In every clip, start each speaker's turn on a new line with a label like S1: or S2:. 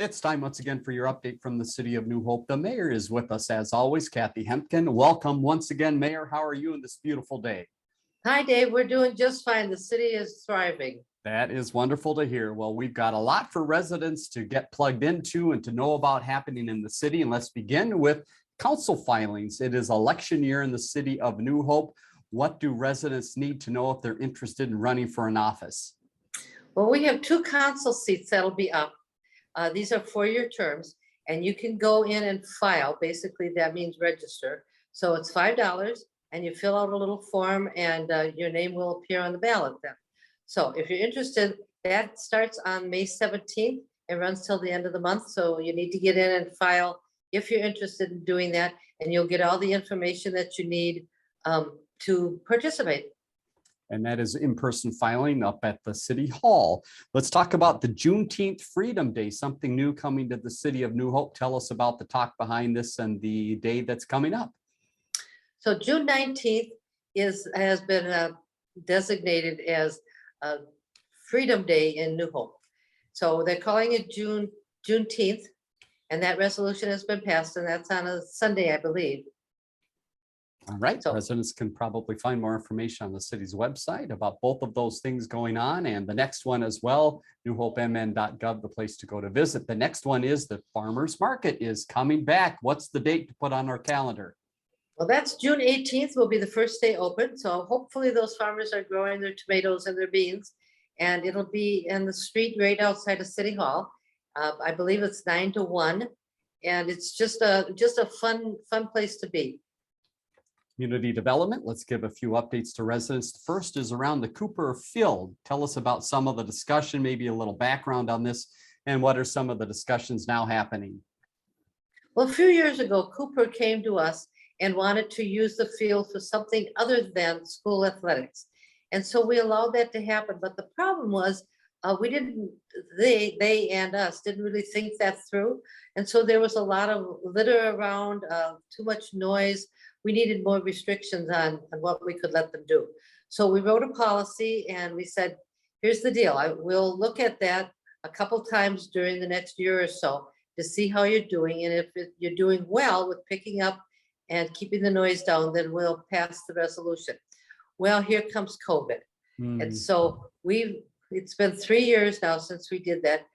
S1: It's time once again for your update from the city of New Hope. The mayor is with us as always, Kathi Hemken. Welcome once again, Mayor. How are you in this beautiful day?
S2: Hi, Dave. We're doing just fine. The city is thriving.
S1: That is wonderful to hear. Well, we've got a lot for residents to get plugged into and to know about happening in the city. And let's begin with council filings. It is election year in the city of New Hope. What do residents need to know if they're interested in running for an office?
S2: Well, we have 2 council seats that'll be up. These are 4-year terms, and you can go in and file. Basically, that means register. So it's $5, and you fill out a little form, and your name will appear on the ballot then. So if you're interested, that starts on May 17th. It runs till the end of the month. So you need to get in and file if you're interested in doing that, and you'll get all the information that you need to participate.
S1: And that is in-person filing up at the City Hall. Let's talk about the Juneteenth Freedom Day, something new coming to the city of New Hope. Tell us about the talk behind this and the day that's coming up.
S2: So June 19th has been designated as Freedom Day in New Hope. So they're calling it Juneteenth, and that resolution has been passed, and that's on a Sunday, I believe.
S1: All right, so residents can probably find more information on the city's website about both of those things going on, and the next one as well, newhopemn.gov, the place to go to visit. The next one is the farmers market is coming back. What's the date to put on our calendar?
S2: Well, that's June 18th will be the first day open. So hopefully those farmers are growing their tomatoes and their beans, and it'll be in the street right outside of City Hall. I believe it's 9 to 1, and it's just a fun place to be.
S1: Community development. Let's give a few updates to residents. The first is around the Cooper Field. Tell us about some of the discussion, maybe a little background on this, and what are some of the discussions now happening?
S2: Well, a few years ago, Cooper came to us and wanted to use the field for something other than school athletics. And so we allowed that to happen. But the problem was they and us didn't really think that through. And so there was a lot of litter around, too much noise. We needed more restrictions on what we could let them do. So we wrote a policy and we said, here's the deal. We'll look at that a couple times during the next year or so to see how you're doing. And if you're doing well with picking up and keeping the noise down, then we'll pass the resolution. Well, here comes COVID. And so it's been 3 years now since we did that.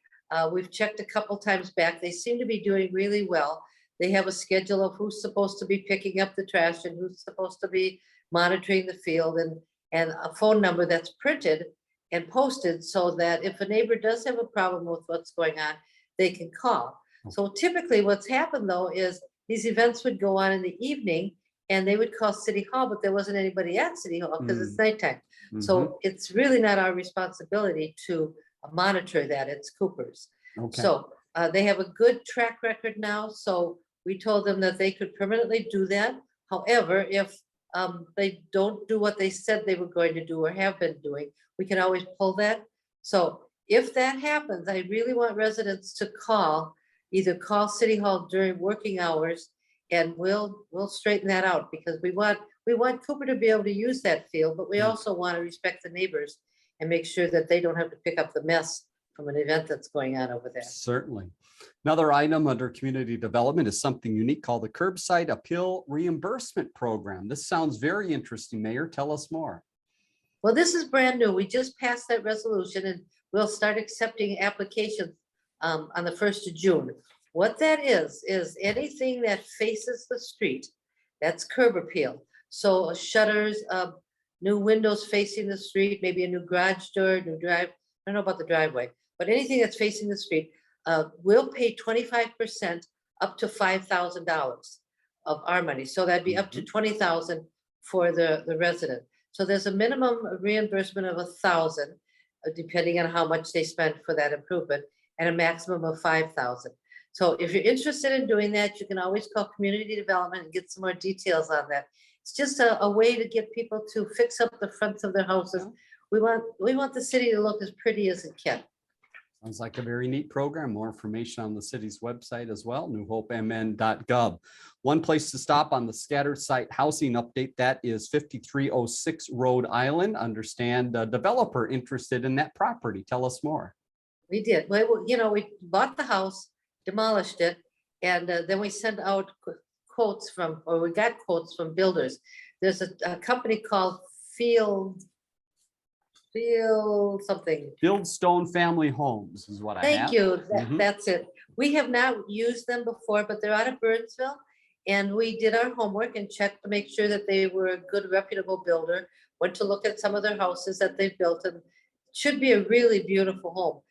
S2: We've checked a couple times back. They seem to be doing really well. They have a schedule of who's supposed to be picking up the trash and who's supposed to be monitoring the field, and a phone number that's printed and posted so that if a neighbor does have a problem with what's going on, they can call. So typically what's happened though is these events would go on in the evening and they would call City Hall, but there wasn't anybody at City Hall because it's nighttime. So it's really not our responsibility to monitor that. It's Cooper's. Okay. So they have a good track record now. So we told them that they could permanently do that. However, if they don't do what they said they were going to do or have been doing, we can always pull that. So if that happens, I really want residents to either call City Hall during working hours, and we'll straighten that out, because we want Cooper to be able to use that field, but we also want to respect the neighbors and make sure that they don't have to pick up the mess from an event that's going on over there.
S1: Certainly. Another item under community development is something unique called the Curbside Appeal Reimbursement Program. This sounds very interesting, Mayor. Tell us more.
S2: Well, this is brand new. We just passed that resolution, and we'll start accepting applications on the 1st of June. What that is anything that faces the street, that's curb appeal. So shutters, new windows facing the street, maybe a new garage door, new drive. I don't know about the driveway, but anything that's facing the street, we'll pay 25% up to $5,000 of our money. So that'd be up to $20,000 for the resident. So there's a minimum reimbursement of $1,000, depending on how much they spend for that improvement, and a maximum of $5,000. So if you're interested in doing that, you can always call community development and get some more details on that. It's just a way to get people to fix up the fronts of their houses. We want the city to look as pretty as it can.
S1: Sounds like a very neat program. More information on the city's website as well, newhopemn.gov. One place to stop on the scattered site housing update, that is 5306 Rhode Island. Understand a developer interested in that property. Tell us more.
S2: We did. Well, we bought the house. demolished it. And then we sent out quotes from, or we got quotes from builders. There's a company called Field something.
S1: Fieldstone Family Homes is what I have.
S2: Thank you.
S1: Mhm.
S2: That's it. We have not used them before, but they're out of Burnsville. And we did our homework and checked to make sure that they were a good reputable builder. Went to look at some of their houses that they've built, and it should be a really beautiful home.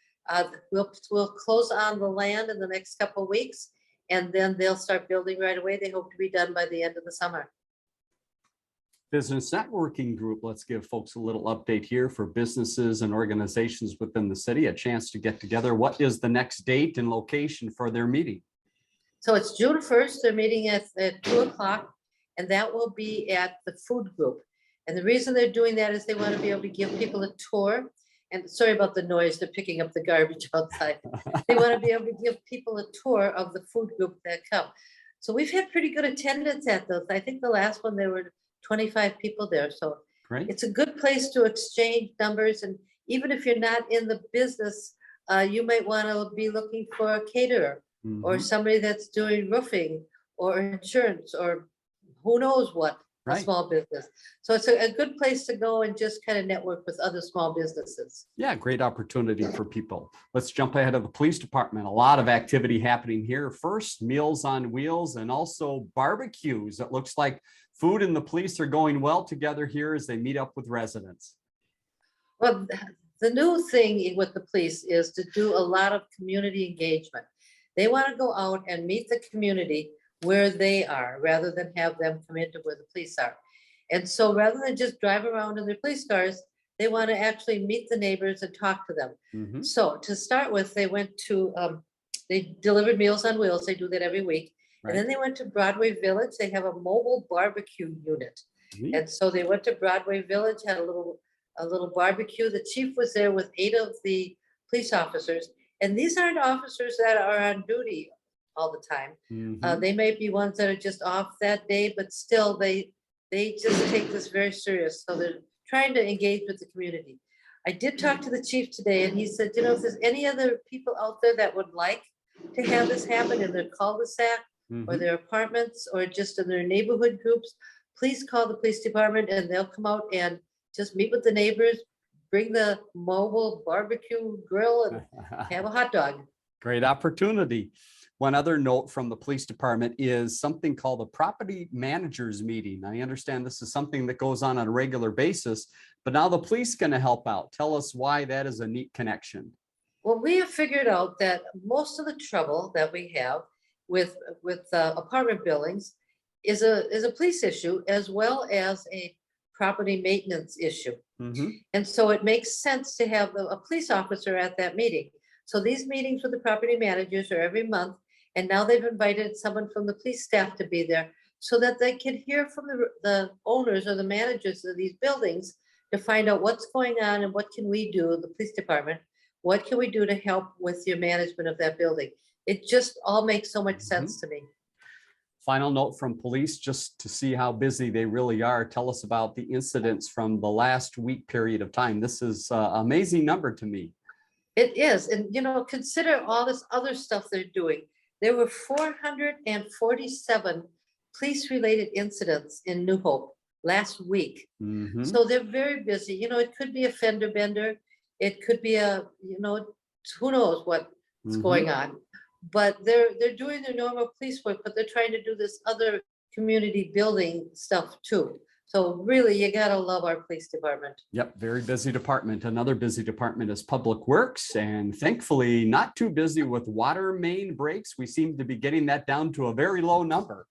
S2: We'll close on the land in the next couple of weeks, and then they'll start building right away. They hope to be done by the end of the summer.
S1: Business networking group. Let's give folks a little update here for businesses and organizations within the city, a chance to get together. What is the next date and location for their meeting?
S2: So it's June 1st. They're meeting at 2:00, and that will be at the food group. And the reason they're doing that is they want to be able to give people a tour. And sorry about the noise, they're picking up the garbage outside. They want to be able to give people a tour of the food group that come. So we've had pretty good attendance at those. I think the last one, there were 25 people there. So
S1: Great.
S2: it's a good place to exchange numbers. And even if you're not in the business, you might want to be looking for a caterer or
S1: Mhm.
S2: somebody that's doing roofing or insurance or who knows what, a
S1: Right.
S2: small business. So it's a good place to go and just kind of network with other small businesses.
S1: Yeah, great opportunity for people. Let's jump ahead of the police department. A lot of activity happening here. First, Meals on Wheels and also barbecues. It looks like food and the police are going well together here as they meet up with residents.
S2: Well, the new thing with the police is to do a lot of community engagement. They want to go out and meet the community where they are, rather than have them come into where the police are. And so rather than just drive around in their police cars, they want to actually meet the neighbors and talk to them.
S1: Mhm.
S2: So to start with, they went to, they delivered Meals on Wheels. They do that every week. And then they went to Broadway Village. They have a mobile barbecue unit.
S1: Neat.
S2: And so they went to Broadway Village, had a little barbecue. The chief was there with 8 of the police officers. And these aren't officers that are on duty all the time.
S1: Mhm.
S2: They may be ones that are just off that day, but still they just take this very serious. So they're trying to engage with the community. I did talk to the chief today, and he said, if there's any other people out there that would like to have this happen in their cul-de-sac or
S1: Mhm.
S2: their apartments or just in their neighborhood groups, please call the police department and they'll come out and just meet with the neighbors, bring the mobile barbecue grill and have a hot dog.
S1: Great opportunity. One other note from the police department is something called the property managers meeting. I understand this is something that goes on a regular basis, but now the police going to help out. Tell us why that is a neat connection.
S2: Well, we have figured out that most of the trouble that we have with apartment buildings is a police issue as well as a property maintenance issue.
S1: Mhm.
S2: And so it makes sense to have a police officer at that meeting. So these meetings with the property managers are every month. And now they've invited someone from the police staff to be there so that they can hear from the owners or the managers of these buildings to find out what's going on and what can we do, the police department, what can we do to help with your management of that building? It just all makes so much sense to me.
S1: Final note from police, just to see how busy they really are. Tell us about the incidents from the last week period of time. This is an amazing number to me.
S2: It is. And, consider all this other stuff they're doing. There were 447 police-related incidents in New Hope last week.
S1: Mhm.
S2: So they're very busy. It could be a fender bender. It could be who knows what's
S1: Mhm.
S2: going on. But they're doing their normal police work, but they're trying to do this other community building stuff too. So really, you gotta love our police department.
S1: Yep, very busy department. Another busy department is Public Works, and thankfully not too busy with water main breaks. We seem to be getting that down to a very low number.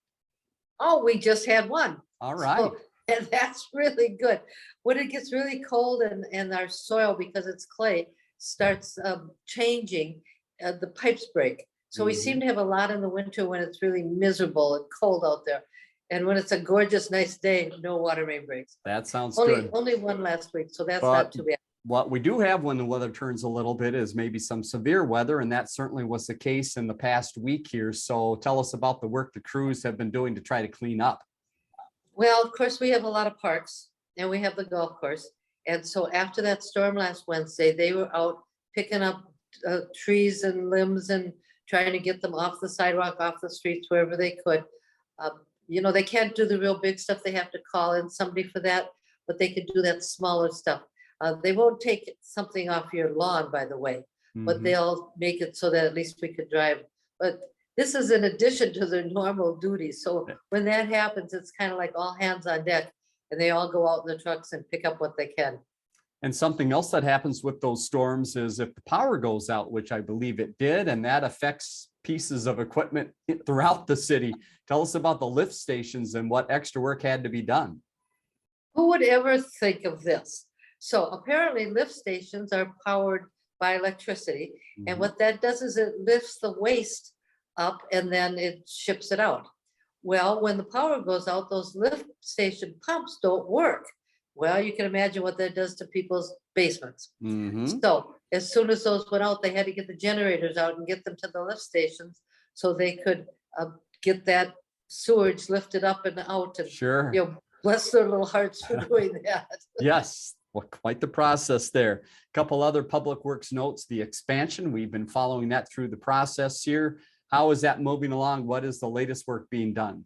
S2: Oh, we just had one.
S1: All right.
S2: So, and that's really good. When it gets really cold and our soil, because it's clay, starts changing, the pipes break. So we seem to have a lot in the winter when it's really miserable and cold out there. And when it's a gorgeous, nice day, no water main breaks.
S1: That sounds
S2: Only
S1: good.
S2: one last week, so that's
S1: But
S2: not too bad.
S1: what we do have when the weather turns a little bit is maybe some severe weather, and that certainly was the case in the past week here. So tell us about the work the crews have been doing to try to clean up.
S2: Well, of course, we have a lot of parks and we have the golf course. And so after that storm last Wednesday, they were out picking up trees and limbs and trying to get them off the sidewalk, off the streets, wherever they could. They can't do the real big stuff. They have to call in somebody for that, but they could do that smaller stuff. They won't take something off your lawn, by the way, but
S1: Mhm.
S2: they'll make it so that at least we could drive. But this is in addition to their normal duties. So when that happens, it's kind of like all hands on deck, and they all go out in the trucks and pick up what they can.
S1: And something else that happens with those storms is if the power goes out, which I believe it did, and that affects pieces of equipment throughout the city. Tell us about the lift stations and what extra work had to be done.
S2: Who would ever think of this? So apparently lift stations are powered by electricity. And
S1: Mhm.
S2: what that does is it lifts the waste up and then it ships it out. Well, when the power goes out, those lift station pumps don't work. Well, you can imagine what that does to people's basements.
S1: Mhm.
S2: So as soon as those went out, they had to get the generators out and get them to the lift stations so they could get that sewage lifted up and out. And
S1: Sure.
S2: bless their little hearts for doing that.
S1: Yes, well, quite the process there. Couple other public works notes, the expansion, we've been following that through the process here. How is that moving along? What is the latest work being done?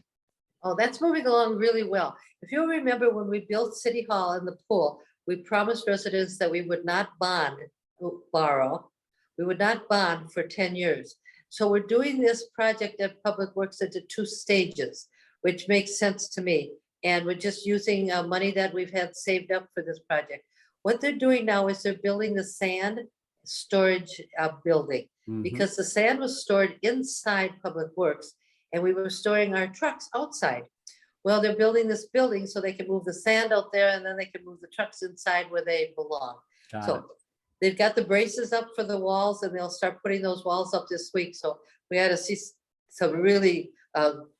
S2: Oh, that's moving along really well. If you'll remember when we built City Hall and the pool, we promised residents that we would not borrow. We would not bond for 10 years. So we're doing this project at Public Works into 2 stages, which makes sense to me. And we're just using money that we've had saved up for this project. What they're doing now is they're building the sand storage building,
S1: Mhm.
S2: because the sand was stored inside Public Works and we were storing our trucks outside. Well, they're building this building so they can move the sand out there and then they can move the trucks inside where they belong.
S1: Got it.
S2: So they've got the braces up for the walls and they'll start putting those walls up this week. So we had to see some really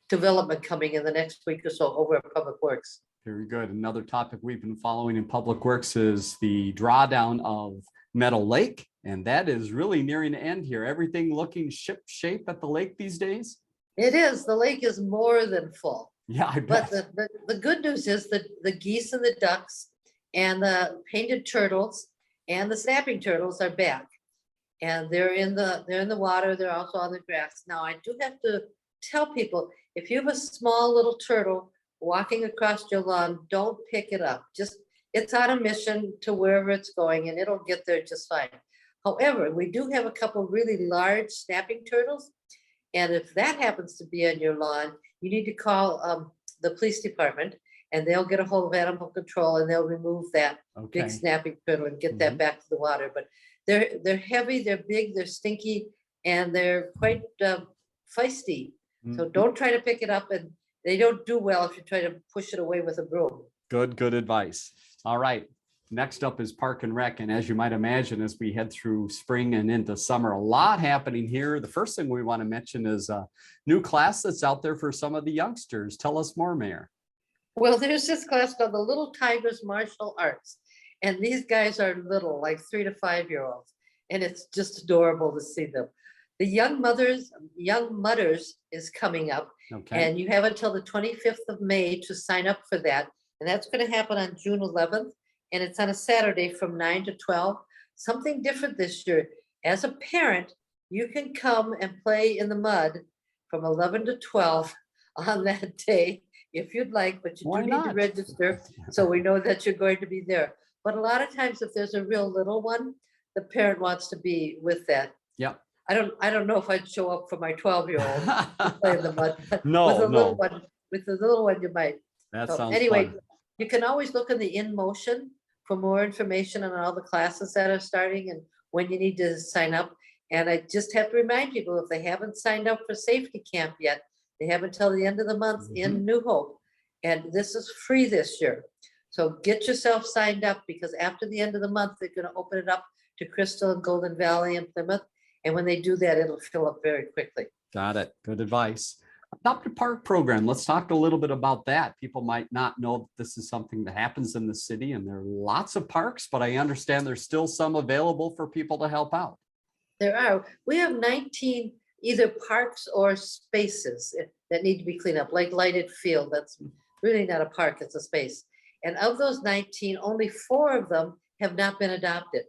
S2: development coming in the next week or so over at Public Works.
S1: Very good. Another topic we've been following in Public Works is the drawdown of Meadow Lake. And that is really nearing the end here. Everything looking ship shape at the lake these days.
S2: It is. The lake is more than full.
S1: Yeah, I
S2: But
S1: bet.
S2: the good news is that the geese and the ducks and the painted turtles and the snapping turtles are back. And they're in the water. They're also on the grass. Now, I do have to tell people, if you have a small little turtle walking across your lawn, don't pick it up. It's on a mission to wherever it's going and it'll get there just fine. However, we do have a couple really large snapping turtles. And if that happens to be on your lawn, you need to call the police department and they'll get a hold of animal control and they'll remove that
S1: Okay.
S2: big snapping turtle and get that back to the water. But they're heavy, they're big, they're stinky, and they're quite feisty. So
S1: Mhm.
S2: don't try to pick it up, and they don't do well if you try to push it away with a broom.
S1: Good advice. All right. Next up is Park and Rec. And as you might imagine, as we head through spring and into summer, a lot happening here. The first thing we want to mention is a new class that's out there for some of the youngsters. Tell us more, Mayor.
S2: Well, there's this class called the Little Tigers Martial Arts. And these guys are little, like 3 to 5 year olds. And it's just adorable to see them. The Young Mutters is coming up.
S1: Okay.
S2: And you have until the 25th of May to sign up for that. And that's going to happen on June 11th. And it's on a Saturday from 9 to 12. Something different this year. As a parent, you can come and play in the mud from 11 to 12 on that day if you'd like, but you
S1: Why
S2: do need to
S1: not?
S2: register so we know that you're going to be there. But a lot of times if there's a real little one, the parent wants to be with that.
S1: Yep.
S2: I don't know if I'd show up for my 12-year-old to play in the mud. But
S1: No,
S2: with a little
S1: no.
S2: one, with the little one you might.
S1: That
S2: So
S1: sounds
S2: anyway,
S1: fun.
S2: you can always look in the In Motion for more information on all the classes that are starting and when you need to sign up. And I just have to remind people, if they haven't signed up for safety camp yet, they have until the end of the month in New Hope. And this is free this year. So get yourself signed up, because after the end of the month, they're going to open it up to Crystal and Golden Valley and Plymouth. And when they do that, it'll fill up very quickly.
S1: Got it. Good advice. Adopted Park program. Let's talk a little bit about that. People might not know that this is something that happens in the city, and there are lots of parks, but I understand there's still some available for people to help out.
S2: There are. We have 19 either parks or spaces that need to be cleaned up, like Lighted Field. That's really not a park, it's a space. And of those 19, only 4 of them have not been adopted.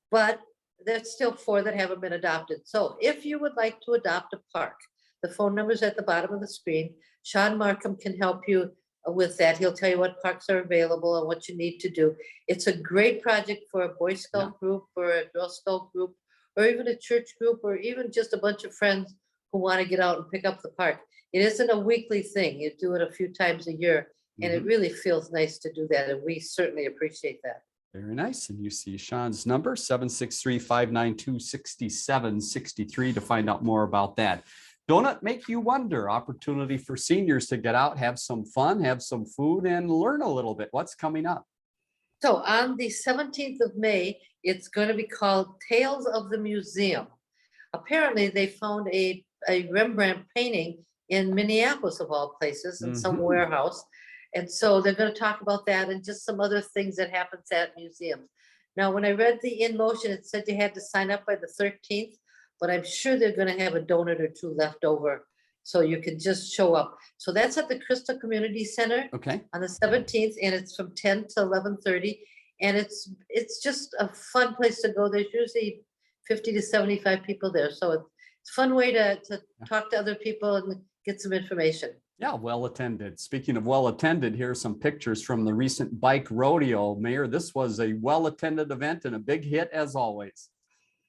S2: But there's still 4 that haven't been adopted. So if you would like to adopt a park, the phone number is at the bottom of the screen. Sean Markham can help you with that. He'll tell you what parks are available and what you need to do. It's a great project for a Boy Scout group or a Girl Scout group, or even a church group, or even just a bunch of friends who want to get out and pick up the park. It isn't a weekly thing. You do it a few times a year, and it really feels nice to do that. And we certainly appreciate that.
S1: Very nice. And you see Sean's number, 763-592-6763 to find out more about that. Don't it make you wonder? Opportunity for seniors to get out, have some fun, have some food, and learn a little bit. What's coming up?
S2: So on the 17th of May, it's going to be called Tales of the Museum. Apparently, they found a Rembrandt painting in Minneapolis, of all places, in some warehouse. And so they're going to talk about that and just some other things that happens at museums. Now, when I read the in motion, it said you had to sign up by the 13th, but I'm sure they're going to have a donut or 2 left over, so you can just show up. So that's at the Crystal Community Center on the 17th, and it's from 10 to 11:30. And it's just a fun place to go. There's usually 50 to 75 people there. So it's a fun way to talk to other people and get some information.
S1: Yeah, well attended. Speaking of well attended, here are some pictures from the recent bike rodeo. Mayor, this was a well attended event and a big hit as always.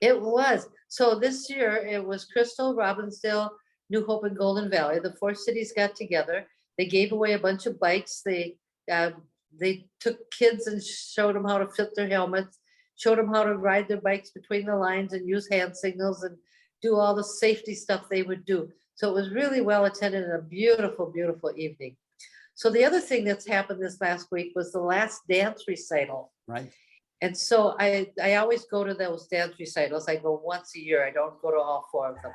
S2: It was. So this year it was Crystal, Robbinsdale, New Hope, and Golden Valley. The 4 cities got together. They gave away a bunch of bikes. They took kids and showed them how to fit their helmets, showed them how to ride their bikes between the lines and use hand signals and do all the safety stuff they would do. So it was really well attended and a beautiful, beautiful evening. So the other thing that's happened this last week was the last dance recital.
S1: Right.
S2: And so I always go to those dance recitals. I go once a year. I don't go to all 4 of them.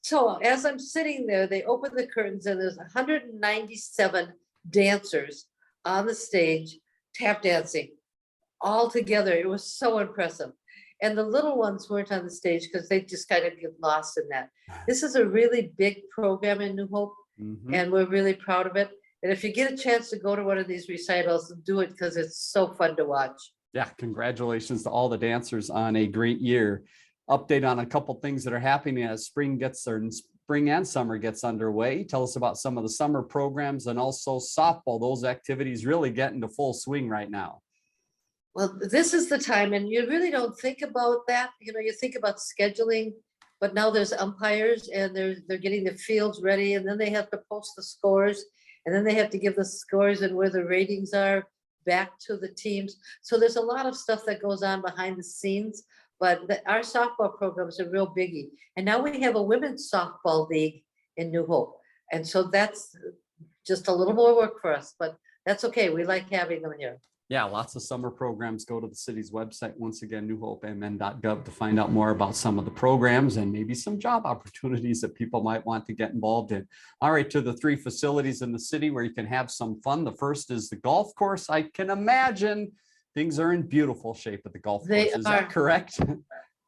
S2: So as I'm sitting there, they open the curtains and there's 197 dancers on the stage, tap dancing all together. It was so impressive. And the little ones weren't on the stage because they just kind of get lost in that. This is a really big program in New Hope, and we're really proud of it. And if you get a chance to go to one of these recitals, do it because it's so fun to watch.
S1: Yeah, congratulations to all the dancers on a great year. Update on a couple things that are happening as spring and summer gets underway. Tell us about some of the summer programs and also softball. Those activities really get into full swing right now.
S2: Well, this is the time, and you really don't think about that. You know, you think about scheduling, but now there's umpires and they're getting the fields ready, and then they have to post the scores, and then they have to give the scores and where the ratings are back to the teams. So there's a lot of stuff that goes on behind the scenes, but our softball program is a real biggie. And now we have a women's softball league in New Hope. And so that's just a little more work for us, but that's okay. We like having them here.
S1: Yeah, lots of summer programs. Go to the city's website, once again, newhopemn.gov, to find out more about some of the programs and maybe some job opportunities that people might want to get involved in. All right, to the 3 facilities in the city where you can have some fun. The first is the golf course. I can imagine things are in beautiful shape at the golf course. Is that correct?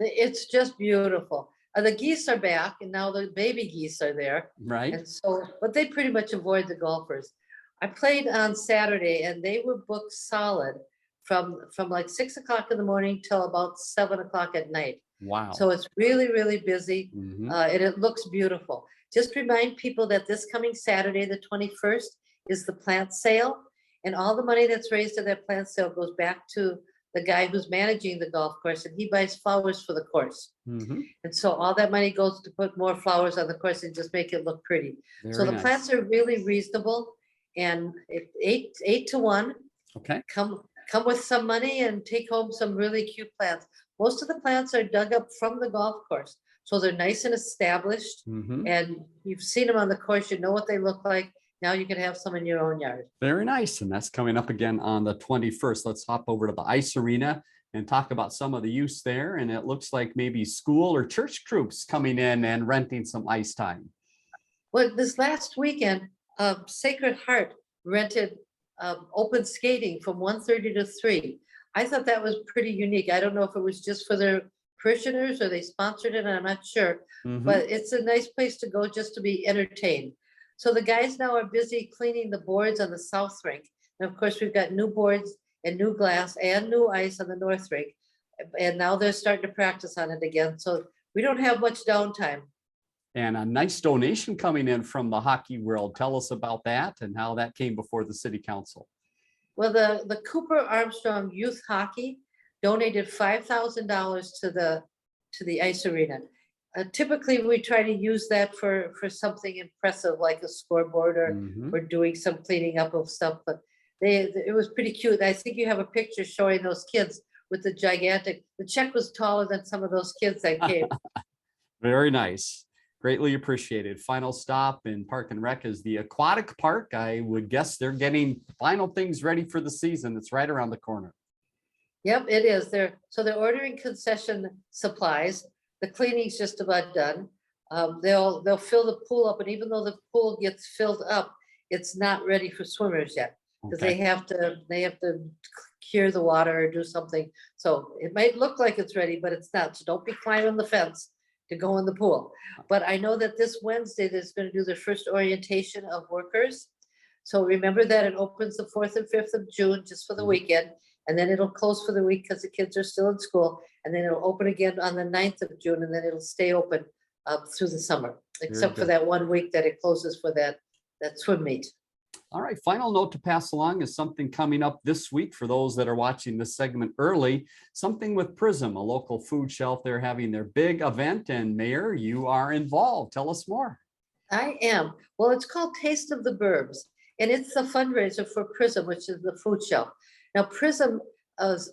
S2: It's just beautiful. The geese are back, and now the baby geese are there.
S1: Right.
S2: And so, but they pretty much avoid the golfers. I played on Saturday and they were booked solid from like 6 o'clock in the morning till about 7 o'clock at night.
S1: Wow.
S2: So it's really, really busy and it looks beautiful. Just remind people that this coming Saturday, the 21st, is the plant sale, and all the money that's raised at that plant sale goes back to the guy who's managing the golf course, and he buys flowers for the course. And so all that money goes to put more flowers on the course and just make it look pretty. So the plants are really reasonable. And 8 to 1. Okay. Come with some money and take home some really cute plants. Most of the plants are dug up from the golf course, so they're nice and established. And you've seen them on the course. You know what they look like. Now you can have some in your own yard. Very nice. And that's coming up again on the 21st. Let's hop over to the ice arena and talk about some of the use there. And it looks like maybe school or church groups coming in and renting some ice time. Well, this last weekend, Sacred Heart rented open skating from 1:30 to 3. I thought that was pretty unique. I don't know if it was just for their parishioners or they sponsored it, and I'm not sure, but it's a nice place to go just to be entertained. So the guys now are busy cleaning the boards on the south rink. And of course, we've got new boards and new glass and new ice on the north rink. And now they're starting to practice on it again. So we don't have much downtime.
S1: And a nice donation coming in from the hockey world. Tell us about that and how that came before the city council.
S2: Well, the Cooper Armstrong Youth Hockey donated $5,000 to the ice arena. Typically, we try to use that for something impressive like a scoreboard or doing some cleaning up of stuff. But it was pretty cute. I think you have a picture showing those kids with the check was taller than some of those kids that came.
S1: Very nice. Greatly appreciated. Final stop in Park and Rec is the Aquatic Park. I would guess they're getting final things ready for the season. It's right around the corner.
S2: Yep, it is. They're ordering concession supplies. The cleaning's just about done. They'll fill the pool up, and even though the pool gets filled up, it's not ready for swimmers yet because they have to cure the water or do something. So it might look like it's ready, but it's not. So don't be climbing the fence to go in the pool. But I know that this Wednesday, there's going to do the first orientation of workers. So remember that it opens the 4th and 5th of June just for the weekend, and then it'll close for the week because the kids are still in school, and then it'll open again on the 9th of June, and then it'll stay open through the summer, except for that 1 week that it closes for that swim meet.
S1: All right, final note to pass along is something coming up this week for those that are watching this segment early, something with Prism, a local food shelf. They're having their big event, and Mayor, you are involved. Tell us more.
S2: I am. Well, it's called Taste of the Burbs, and it's the fundraiser for Prism, which is the food shelf. Now, Prism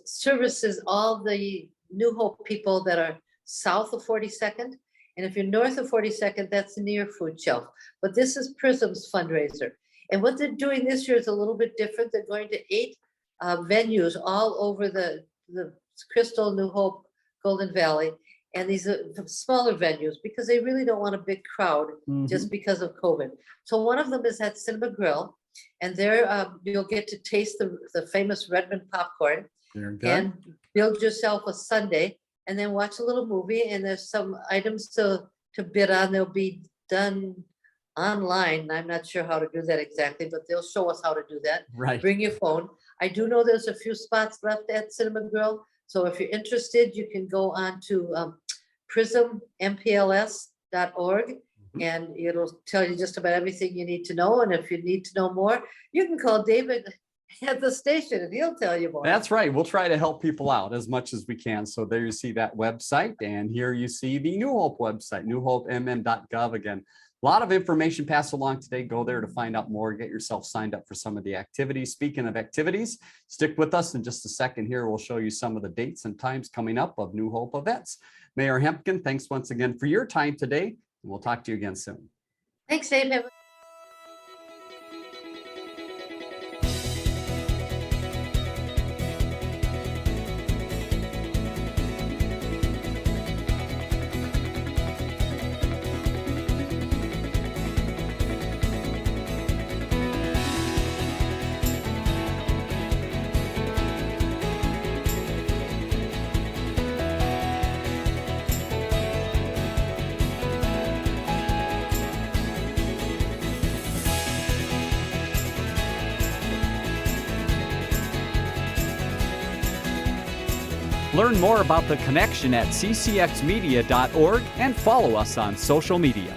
S2: services all the New Hope people that are south of 42nd, and if you're north of 42nd, that's near food shelf. But this is Prism's fundraiser. And what they're doing this year is a little bit different. They're going to 8 venues all over the Crystal, New Hope, Golden Valley. And these are smaller venues because they really don't want a big crowd just because of COVID. So one of them is at Cinema Grill. And there you'll get to taste the famous Redmond popcorn and build yourself a sundae and then watch a little movie. And there's some items to bid on. They'll be done online. I'm not sure how to do that exactly, but they'll show us how to do that.
S1: Right.
S2: Bring your phone. I do know there's a few spots left at Cinema Grill. So if you're interested, you can go on to prismmpls.org and it'll tell you just about everything you need to know. And if you need to know more, you can call David at the station and he'll tell you more.
S1: That's right. We'll try to help people out as much as we can. So there you see that website, and here you see the New Hope website, newhopemn.gov. Again, a lot of information passed along today. Go there to find out more. Get yourself signed up for some of the activities. Speaking of activities, stick with us in just a second here. We'll show you some of the dates and times coming up of New Hope events. Mayor Hemken, thanks once again for your time today, and we'll talk to you again soon.
S2: Thanks, Dave.
S1: Learn more about the connection at ccxmedia.org and follow us on social media.